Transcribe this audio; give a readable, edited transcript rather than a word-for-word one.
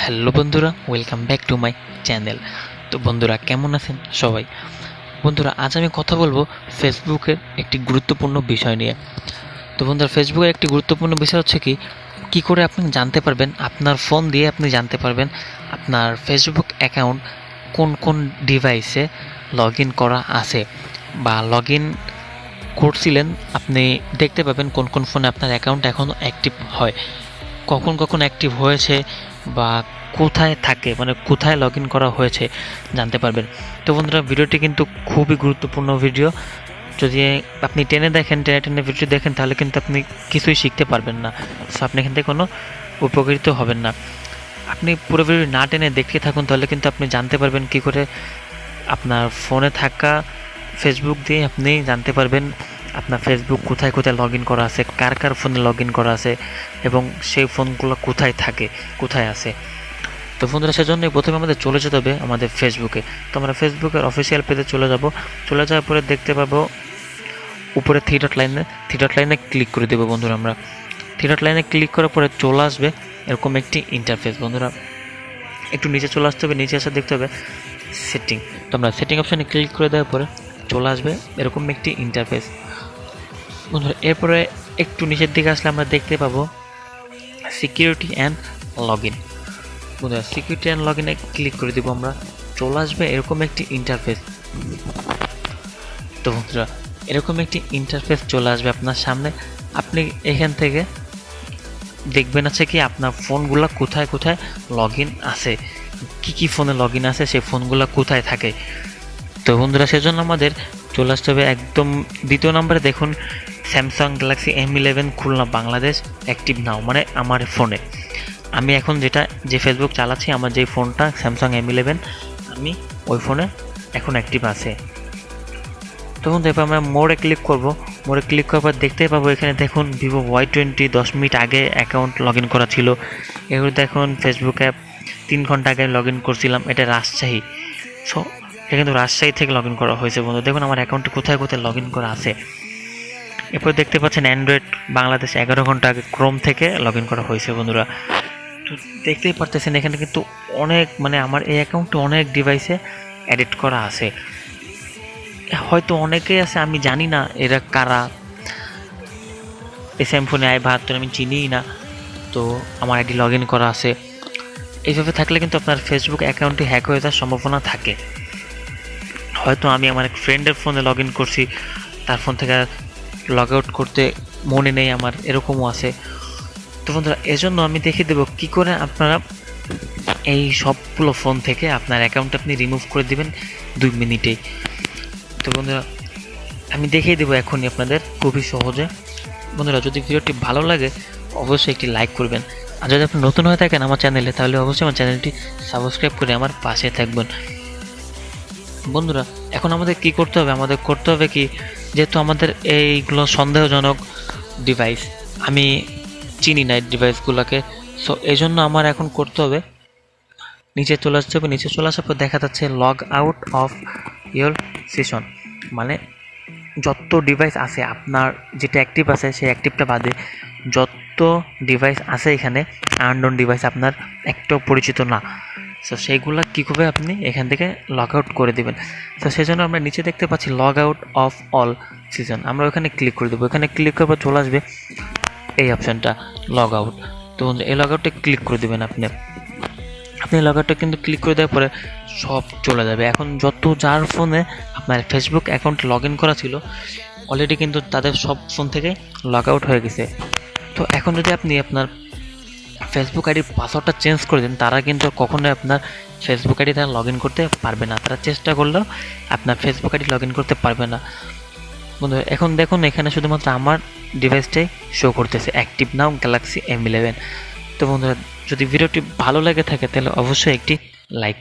Hello বন্ধুরা, welcome back to my channel. তো বন্ধুরা, কেমন আছেন সবাই? বন্ধুরা, আজ আমি কথা বলবো ফেসবুকের একটি গুরুত্বপূর্ণ বিষয় নিয়ে। তো বন্ধুরা, ফেসবুকের একটি গুরুত্বপূর্ণ বিষয় হচ্ছে কী করে আপনি জানতে পারবেন, আপনার ফোন দিয়ে আপনি জানতে পারবেন আপনার ফেসবুক অ্যাকাউন্ট কোন কোন ডিভাইসে লগ ইন করা আছে, বা লগ ইন করছিলেন আপনি দেখতে পাবেন কোন কোন ফোনে আপনার অ্যাকাউন্ট এখনও অ্যাক্টিভ হয়, কখন কখন অ্যাক্টিভ হয়েছে, বা কোথায় থাকে, মানে কোথায় লগ ইন করা হয়েছে জানতে পারবেন। তো বন্ধুরা, ভিডিওটি কিন্তু খুবই গুরুত্বপূর্ণ ভিডিও। যদি আপনি টেনে ভিডিও দেখেন, তাহলে কিন্তু আপনি কিছুই শিখতে পারবেন না। সো আপনি এখান থেকে কোনো উপকৃত হবেন না। আপনি পুরো ভিডিও না টেনে দেখতে থাকুন, তাহলে কিন্তু আপনি জানতে পারবেন কী করে আপনার ফোনে থাকা ফেসবুক দিয়ে আপনি জানতে পারবেন আপনার ফেসবুক কোথায় কোথায় লগ ইন করা আছে, কার কার ফোনে লগ ইন করা আছে, এবং সেই ফোনগুলো কোথায় থাকে, কোথায় আছে। তো বন্ধুরা, সেজন্য প্রথমে আমাদের চলে যেতে হবে আমাদের ফেসবুকে। তো আমরা ফেসবুকের অফিসিয়াল পেজে চলে যাওয়ার পরে দেখতে পাবো উপরে থ্রি ডট লাইনে ক্লিক করে দেবো। বন্ধুরা, আমরা থ্রি ডট লাইনে ক্লিক করার পরে চলে আসবে এরকম একটি ইন্টারফেস। বন্ধুরা, একটু নিচে চলে আসতে হবে, নিচে এসে দেখতে হবে সেটিং। তো আমরা সেটিং অপশানে ক্লিক করে দেওয়ার পরে চলে আসবে এরকম একটি ইন্টারফেস। বন্ধুরা, এরপরে একটু নিচের দিকে আসলে আমরা দেখতে পাবো সিকিউরিটি অ্যান্ড লগ ইন। বন্ধুরা, সিকিউরিটি অ্যান্ড লগ ইনে ক্লিক করে দেবো আমরা, চলে আসবে এরকম একটি ইন্টারফেস। তো বন্ধুরা, এরকম একটি ইন্টারফেস চলে আসবে আপনার সামনে। আপনি এখান থেকে দেখবেন আছে কি আপনার ফোনগুলো কোথায় কোথায় লগ ইন আছে, কী ফোনে লগ ইন আছে, সেই ফোনগুলো কোথায় থাকে। তো বন্ধুরা, সেজন্য আমাদের চলে আসতে হবে একদম দ্বিতীয় নম্বরে। দেখুন, Samsung Galaxy M11 Khulna Bangladesh active নাও, মানে আমার ফোনে আমি এখন যে ফেসবুক চালাচ্ছি, আমার যে ফোনটা স্যামসাং M11, আমি ওই ফোনে এখন অ্যাক্টিভ আছে। তো বন্ধু, এবার আমরা মোড়ে ক্লিক করব। মোড়ে ক্লিক করার পর দেখতেই পাবো এখানে দেখুন ভিভো Y20 10 মিনিট আগে অ্যাকাউন্ট লগ ইন করা ছিল। এবার দেখুন ফেসবুক অ্যাপ 3 ঘন্টা আগে লগ ইন করছিলাম, এটা রাজশাহী। সো এটা কিন্তু রাজশাহী থেকে লগ ইন করা হয়েছে। বন্ধু দেখুন আমার অ্যাকাউন্টে কোথায় কোথায় লগ ইন করা আছে। এরপর দেখতে পাচ্ছেন অ্যান্ড্রয়েড বাংলাদেশ 11 ঘন্টা আগে ক্রোম থেকে লগ ইন করা হয়েছে। বন্ধুরা, তো দেখতেই পারতেছেন এখানে কিন্তু অনেক, মানে আমার এই অ্যাকাউন্টে অনেক ডিভাইসে এডিট করা আছে। হয়তো অনেকেই আছে, আমি জানি না এরা কারা, এস এম ফোনে i72 আমি চিনিই না, তো আমার আইডি লগ ইন করা আছে। এইভাবে থাকলে কিন্তু আপনার ফেসবুক অ্যাকাউন্টটি হ্যাক হয়ে যাওয়ার সম্ভাবনা থাকে। হয়তো আমি আমার এক ফ্রেন্ডের ফোনে লগ ইন করছি, তার ফোন থেকে লগ আউট করতে মনে নেই আমার, এরকমও আছে। তো বন্ধুরা, এজন্য আমি দেখিয়ে দেবো কী করে আপনারা এই সবগুলো ফোন থেকে আপনার অ্যাকাউন্ট আপনি রিমুভ করে দেবেন 2 মিনিটেই। তো বন্ধুরা, আমি দেখিয়ে দেবো এখনই আপনাদের খুবই সহজে। বন্ধুরা, যদি ভিডিওটি ভালো লাগে অবশ্যই একটি লাইক করবেন, আর যদি আপনি নতুন হয়ে থাকেন আমার চ্যানেলে, তাহলে অবশ্যই আমার চ্যানেলটি সাবস্ক্রাইব করে আমার পাশে থাকবেন। বন্ধুরা, এখন আমাদের কি করতে হবে? আমাদের করতে হবে কি, যেহেতু আমাদের এইগুলো সন্দেহজনক ডিভাইস, আমি চিনি না এই ডিভাইসগুলোকে, সো এই জন্য আমার এখন করতে হবে নিচে চলে আসতে হবে। নিচে চলে আসার পর দেখা যাচ্ছে log out of your session, মানে যত ডিভাইস আছে আপনার যেটা অ্যাক্টিভ আছে সেই অ্যাক্টিভটা বাদে যত ডিভাইস আছে এখানে আননোন ডিভাইস, আপনার একটাও পরিচিত না, সো সেইগুলো কীভাবে আপনি এখান থেকে লগ আউট করে দেবেন। তো সেই জন্য আমরা নিচে দেখতে পাচ্ছি log out of all season, আমরা ওখানে ক্লিক করে দেবো। এখানে ক্লিক করার পর চলে আসবে এই অপশানটা লগ আউট। তো এই লগ আউটে ক্লিক করে দেবেন আপনি লগ আউটটা কিন্তু ক্লিক করে দেওয়ার পরে সব চলে যাবে। এখন যত যার ফোনে আপনার ফেসবুক অ্যাকাউন্ট লগ ইন করা ছিল অলরেডি কিন্তু তাদের সব ফোন থেকে লগ আউট হয়ে গেছে। তো এখন যদি আপনি আপনার ফেসবুক আইডির পাসওয়ার্ডটা চেঞ্জ করে দেন, তারা কিন্তু কখনোই আপনার ফেসবুক আইডি তারা লগ ইন করতে পারবে না। তারা চেষ্টা করলেও আপনার ফেসবুক আইডি লগ ইন করতে পারবে না। বন্ধু, এখন দেখুন এখানে শুধুমাত্র আমার ডিভাইসটাই শো করতেছে অ্যাক্টিভ নাও গ্যালাক্সি M11। তো বন্ধুরা, যদি ভিডিওটি ভালো লেগে থাকে তাহলে অবশ্যই একটি লাইক